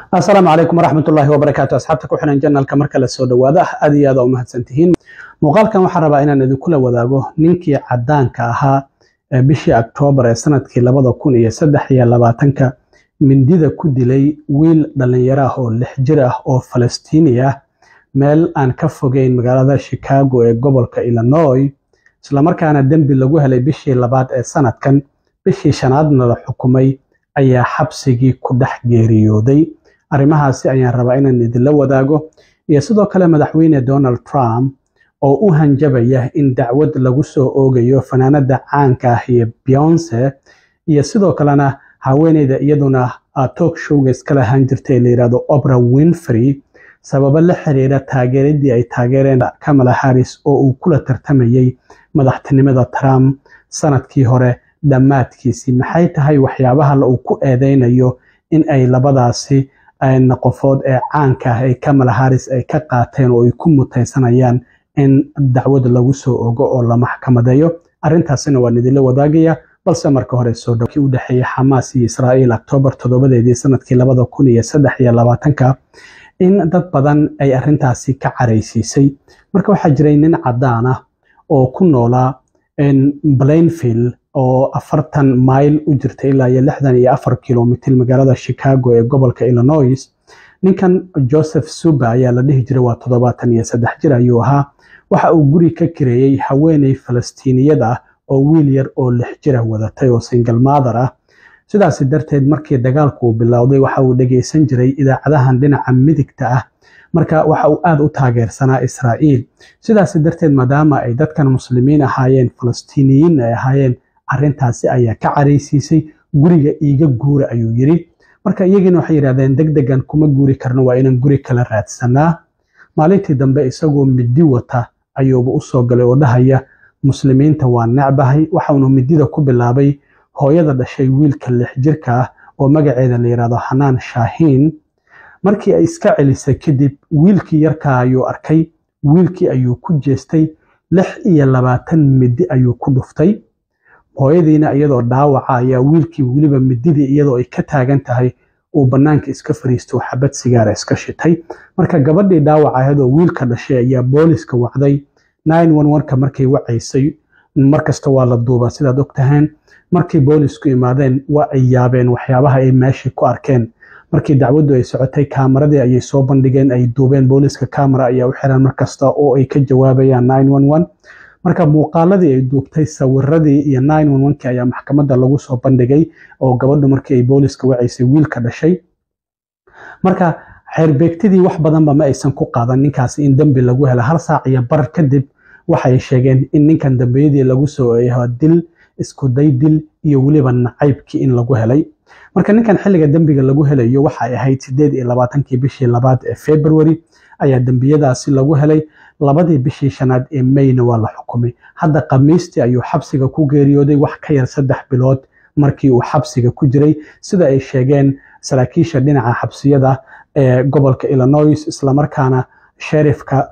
السلام عليكم ورحمة الله وبركاته. أصحابتك وحنا نجنال كمركز السوداء واضح أدي هذا وما هتسنتهين مقال كان وحربا إن ندي كل وذاقه نينكي عدان كأها بشي أكتوبر سنة كي لبضا كون يسدح يا لباتنك من ديدا كودلي ويل دلنيراه لحجره أو فلسطينية ميل أن كفوجين مقالة شيكاغو قبلك إلى نوي سلامر كان الدنب اللي لي بشي لبات سنة كان بشي شنادنا الحكومي أي حبسيجي كدح جيريودي arrimahaasi ayaan rabaa inaan idinla wadaago iyo sidoo kale madaxweyne Donald Trump oo u hanjabaya in dacwad lagu soo oogayo fanaanada caanka ah ee Beyoncé iyo sidoo kalena haweeneyda iyaduna talk show iskala hanjirtay la yiraahdo Oprah Winfrey sabab la xiriira taageeradii ay taageereen Kamala Harris oo uu kula tartamayay madaxtinimada Trump sanadkii hore dhamaadkiisii maxay tahay waxyaabaha la uu ku eedeynayo in ay labadaasi qofood ee caanka ah ee Kamala Harris ay ka qaateen oo ay ku mutaysanayaan in dacwad lagu soo oogo oo la maxkamadeeyo arintaasina waa idinla wadaagaya balse marka hore soo dhawkii u dhaxeeyay Hamas iyo Israa'iil October 7 sanadkii 2023 in dad badan ay arintaasi ka careysiisay marka waxa jiray nin cadaan ah oo ku noolaa Plainfield oo 40 mayl u jirta ilaa 64 kilomitir magaalada Chicago ee gobolka Illinois ninkan Joseph Suba ayaa la dhihi jiray waa 73 jir ayuu ahaa waxa uu guri ka kireeyay haweeney Falastiiniyada ah oo wiil yar oo 6 jir ah wadatay oo single mother ah sidaas darteed markii dagaalku bilowday waxa uu dhageysan jiray idaacadahan dhinaca midigta ah marka waxa uu aad u taageersanaa Israa'iil sidaas darteed maadaama ay dadkan muslimiin ahaayeen Falastiiniyiin ay ahaayeen arintaasi ayaa ka careysiisay guriga iiga guura ayuu yiri marka iyagina waxay yiraahdeen degdegan kuma guuri karno waa inaan guri kala raadsanaa maalintii dambe isagoo midi wata ayuu u soo galay oo dhahaya muslimiinta waa nacbahay waxa uu midida ku bilaabay hooyada dhashay wiilka 6 jirka ah oo magaceeda la yiraahdo Hanaan Shaahin markii ay iska celisay kadib wiilkii yarka ayuu arkay wiilkii ayuu ku jeestay 26 midi ayuu ku dhuftay hooyadiina iyadoo dhaawaca ayaa wiilkii waliba mididii iyadoo ay ka taagan tahay uu banaanka iska fariisto xabad sigaar iska shitay marka gabadhii dhaawaca ahayd oo wiilka dhashay ayaa booliska wacday 911 ka markay wacaysay markasta waa la duubaa sidaad ogtahay markii boolisku imaadeen waa ay yaabeen waxyaabaha ay meeshii ku arkeen markii dacwadu ay socotay kaameradii ayay soo bandhigeen ay duubeen booliska kaamera ayaa u xiran markasta oo ay ka jawaabayaan 911 marka muuqaaladii ay duubtay sawiradii iyo 911 ayaa maxkamadda lagu soo bandhigay oo gabadhu markii ay booliska wacaysay wiilka dhashay marka xeerbeegtidii wax badanba ma aysan ku qaadan ninkaasi in dambi lagu helo hal saac iyo bar kadib waxay sheegeen in ninkan dambiyadii lagu soo eeyo dil isku day dil iyo waliba nacaybkii in lagu helay marka ninkan xilliga dambiga lagu helayo waxa ay ahayd 28 bishii 2 ee February ayaa dambiyadaasi lagu helay labadii bishii shanaad ee Mayna waa la xukumay hadda Khamiistii ayuu xabsiga ku geeriyooday wax ka yar 3 bilood markii uu xabsiga ku jiray sida ay sheegeen saraakiisha dhinaca xabsiyada ee gobolka Illinois isla markaana sheriffka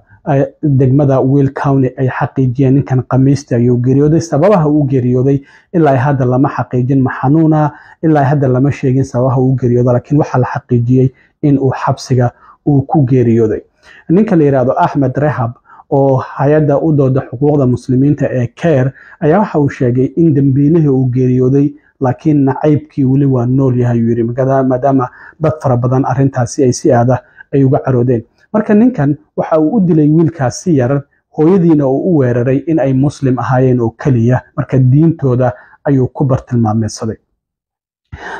degmada Will County ay xaqiijiyeen ninkan Khamiistii ayuu geeriyooday sababaha uu geeriyooday ilaa hadda lama xaqiijin ma xanuuna ilaa hadda lama sheegin sababaha uu geeriyooday laakiin waxa la xaqiijiyay in uu xabsiga uu ku geeriyooday ninka la yiraahdo Ahmed Rehab oo hay'adda u dooda xuquuqda muslimiinta ee CARE ayaa waxa uu sheegay in dambiilihii uu geeriyooday laakiin nacaybkii wali waa nool yahay yiri maadaama dad fara badan arintaasi ay si aad ah ay uga caroodeen marka ninkan waxa uu u dilay wiilkaasi yar hooyadiina uu u weeraray in ay muslim ahaayeen oo kaliya marka diintooda ayuu ku bartilmaameedsaday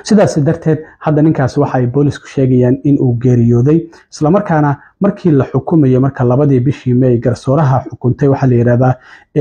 sidaas darteed hadda ninkaas waxa ay boolisku sheegayaan in uu geeriyooday isla markaana markii la xukumayo marka labadii bishii May garsooraha xukuntay waxa la yiraahdaa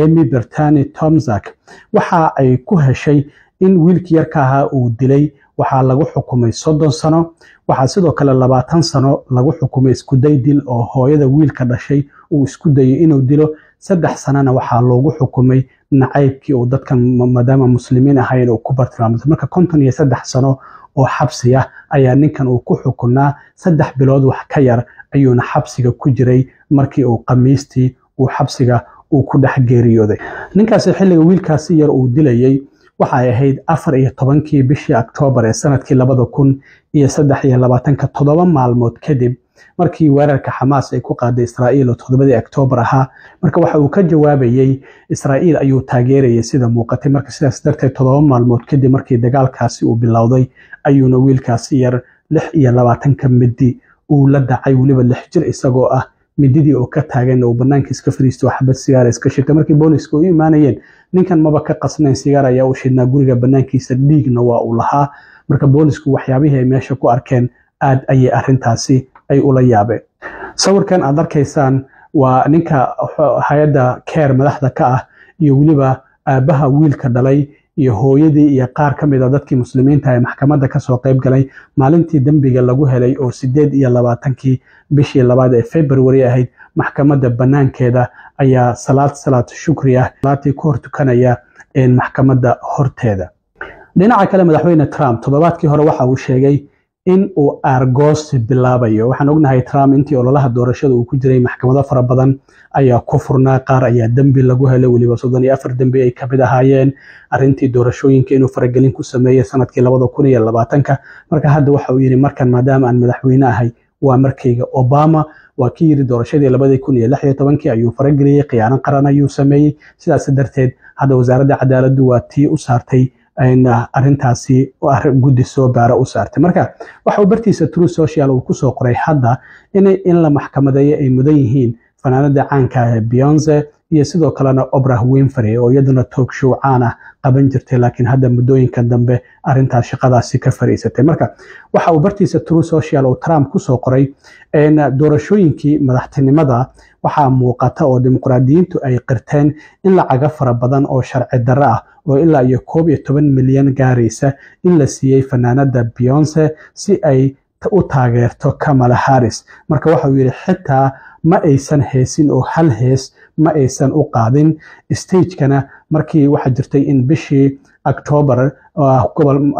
Amy Bertani Tomzak waxa ay ku heshay in wiilkii yarka ahaa uu dilay waxa lagu xukumay 30 sano waxa sidoo kale 20 sano lagu xukumay isku day dil oo hooyada wiilka dhashay uu isku dayay inuu dilo 3 sanana waxa loogu xukumay nacaybkii oo dadkan maadaama muslimiin ahaayeen oo ku bartilmaamay marka 53 sano oo xabsi ah ayaa ninkan uu ku xukunaa 3 bilood wax ka yar ayuuna xabsiga ku jiray markii uu Khamiistii uu xabsiga uu ku dhex geeriyooday ninkaas xilliga wiilkaasi yar uu dilayay waxay ahayd 14 bishii October ee sanadkii 2023 7 maalmood kadib markii weerarka Xamaas ay ku qaaday Israa'iil oo 7 October ahaa. marka waxa uu ka jawaabayay Israa'iil ayuu taageerayay sida muuqatay. marka sidaas darteed 7 maalmood kadib markii dagaalkaasi uu bilowday ayuuna wiilkaasi yar 26 midi uu la dhacay, waliba 6 jir isagoo ah mididii oo ka taagan oo banaanka iska fariisto xabad sigaar iska shitay. markii booliisku u imaanayeen ninkan maba ka qasnayn sigaar ayaa u shidnaa guriga banaankiisa, dhiigna waa uu lahaa. marka boolisku waxyaabihii ay meesha ku arkeen aad ayay arrintaasi ay ula yaabeen. sawirkan aad arkaysaan waa ninka hay'adda CARE madaxda ka ah iyo waliba aabaha wiilka dhalay iyo hooyadii iyo qaar ka mid ah dadkii muslimiinta ee maxkamadda ka soo qayb galay maalintii dambiga lagu helay oo 28 bishii 2 ee February ahayd. maxkamadda banaankeeda ayaa salaad shukri ah salaatii ku hor tukanaya maxkamadda horteeda. dhinaca kale madaxweyne Trump toddobaadkii hore waxa uu sheegay in uu argoosi bilaabayo. waxaan ognahay Trump intii ololaha doorashada uu ku jiray maxkamado fara badan ayaa ku furnaa, qaar ayaa dambi lagu helay, waliba 34 dambi ay ka mid ahaayeen arrintii doorashooyinka inuu faragelin ku sameeyay sanadkii 2020. marka hadda waxa uu yiri markan maadaama aan madaxweyne ahay waa markayga. Obama waa kii yiri doorashadii 2016 ayuu farageliyay, khiyaano qaran ayuu sameeyay. sidaas darteed hadda wasaaradda cadaaladdu waa tii u saartay arrintaasi guddi soo baara u saartay. marka waxa uu bartiisa Truth Social uu ku soo qoray hadda in la maxkamadeeyo ay mudan yihiin fanaanada caanka ah Beyoncé iyo sidoo kalena Oprah Winfrey oo iyaduna talk show caan ah qaban jirtay, laakiin hadda muddooyinka dambe arrintaas shaqadaasi ka fariisatay. marka waxa uu bartiisa Truth Social oo Trump ku soo qoray doorashooyinkii madaxtinimada waxaa muuqata oo dimuqraadiyiintu ay qirteen in lacaga fara badan oo sharci darro ah oo ilaa iyo 11 milyan gaaraysa in la siiyey fanaanada Beyoncé si ay u taageerto Kamala Harris. marka waxa uu yiri xitaa ma aysan heesin oo hal hees ma aysan u qaadin stagekana. markii waxa jirtay in bishii October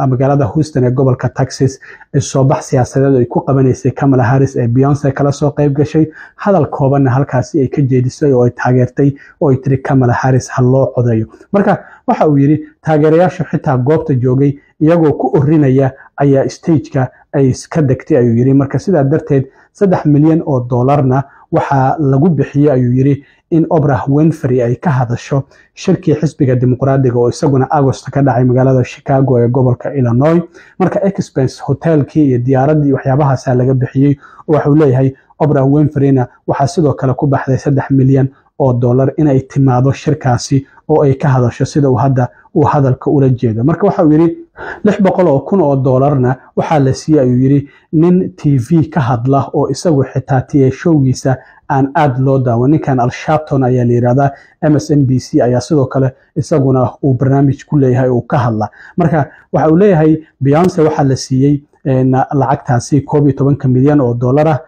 magaalada Houston ee gobolka Texas soo bax siyaasadeed ay ku qabanaysay Kamala Harris ee Beyoncé kala soo qayb gashay. hadal koobanna halkaasi ay ka jeedisay oo ay taageertay oo ay tiri Kamala Harris ha loo codeeyo. marka waxa uu yiri taageerayaashu xitaa goobta joogay iyagoo ku orinaya ayaa stageka ay iska degtay ayuu yiri. marka sidaa darteed 3 milyan oo doolarna waxaa lagu bixiyay ayuu yiri in Oprah Winfrey ay ka hadasho shirkii xisbiga dimuqraadiga oo isaguna August ka dhacay magaalada Chicago ee gobolka Illinois. marka expense hotelkii iyo diyaaradii waxyaabahaas laga bixiyay. waxa uu leeyahay Oprah Winfreyna waxaa sidoo kale ku baxday 3 milyan oo doolar inay timaado shirkaasi oo ay ka hadasho sida uu hadda uu hadalka ula jeedo. marka waxa uu yiri 600,000 oo doolarna waxaa la siiyay ayuu yiri nin TV ka hadla oo isagu xitaa tii showgiisa aan aad loo daawan. ninkan Al Sharpton ayaa la yiraahdaa, MSNBC ayaa sidoo kale isaguna uu barnaamij ku leeyahay oo ka hadla. marka waxa uu leeyahay Beyoncé waxaa la siiyay lacagtaasi 11 milyan oo doolar ah.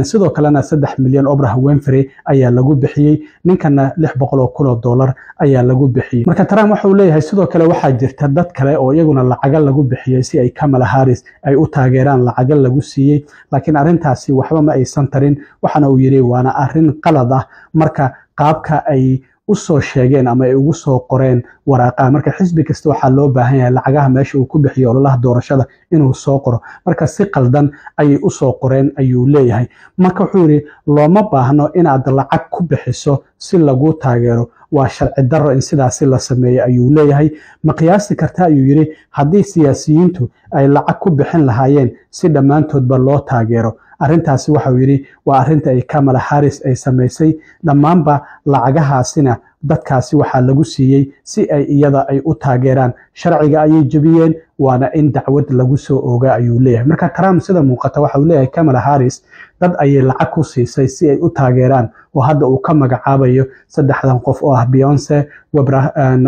sidoo kalena 3 milyan Oprah Winfrey ayaa lagu bixiyay, ninkana 600,000 oo doolar ayaa lagu bixiyay. marka Trump waxa uu leeyahay sidoo kale waxaa jirta dad kale oo iyaguna lacaga lagu bixiyay si ay Kamala Harris ay u taageeraan, lacaga lagu siiyay, laakiin arrintaasi waxba ma aysan tarin. waxana uu yiri waana arrin qalad ah marka qaabka ay u soo sheegeen ama ay ugu soo qoreen waraqaha. marka xisbi kasta waxaa loo baahan yahay lacagaha meesha uu ku bixiyo ololaha doorashada inuu soo qoro. marka si qaldan ayay u soo qoreen ayuu leeyahay. marka wuxuu yiri looma baahno inaad lacag ku bixiso si lagu taageero, waa sharci darro in sidaasi la sameeyo ayuu leeyahay. ma qiyaasi kartaa ayuu yiri haddii siyaasiyiintu ay lacag ku bixin lahaayeen si dhammaantoodba loo taageero. arrintaasi waxa uu yiri waa arrinta ay Kamala Harris ay sameysay. dhammaanba lacagahaasina dadkaasi waxaa lagu siiyey si ay iyada ay u taageeraan. sharciga ayay jabiyeen, waana in dacwad lagu soo oogaa ayuu leeyahay. marka Trump sida muuqata waxa uu leeyahay Kamala Harris dad ayay lacag ku siisay si ay u taageeraan oo hadda uu ka magacaabayo 3 qof oo ah Beyoncé,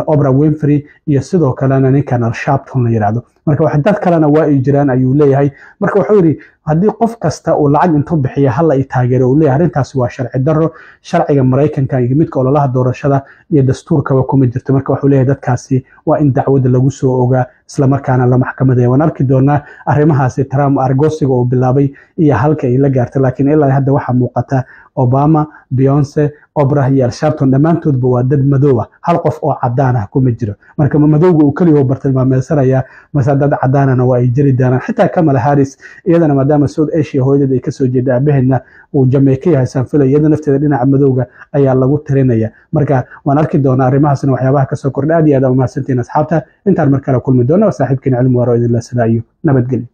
Oprah Winfrey iyo sidoo kalena ninkan Al Sharpton la yiraahdo. marka wax dad kalena waa ay jiraan ayuu leeyahay. marka wuxuu yiri haddii qof kasta uu lacag intuu bixiyo hal ay taageero uu leeyahay arrintaasi waa sharci darro. sharciga Mareykanka iyo midka ololaha doorashada iyo dastuurkaba kuma jirto. marka wuxuu leeyahay dadkaasi waa in dacwad lagu soo oogaa isla markaana la maxkamadeeyo waan arki doonaa arrimahaasi Trump argosiga uu bilaabay iyo halka ay la gaartay laakiin ilaa hadda waxaa muuqata Obama, Beyonce, Oprah iyo Al Sharpton dhammaantoodba waa dad madow ah hal qof oo cadaan ah kuma jiro marka madowga uu kaliya bartilmaameedsanaya mase dad cadaanana waa ay jiri doonaan xitaa Kamala Harris iyadana maadaama South Asia hooyadeed ay kasoo jeeda aabaheedna uu Jamaica yahay sanfilay iyada nafteeda dhinaca madowga ayaa lagu tirinaya marka waan arki doonaa arrimahaasna waxyaabaha ka soo kordha aad iyo aad u mahadsantiin asxaabta intaan mar kale kulmi doona saaxiibkeen cilmi waro idin la salaayo nabadgelyo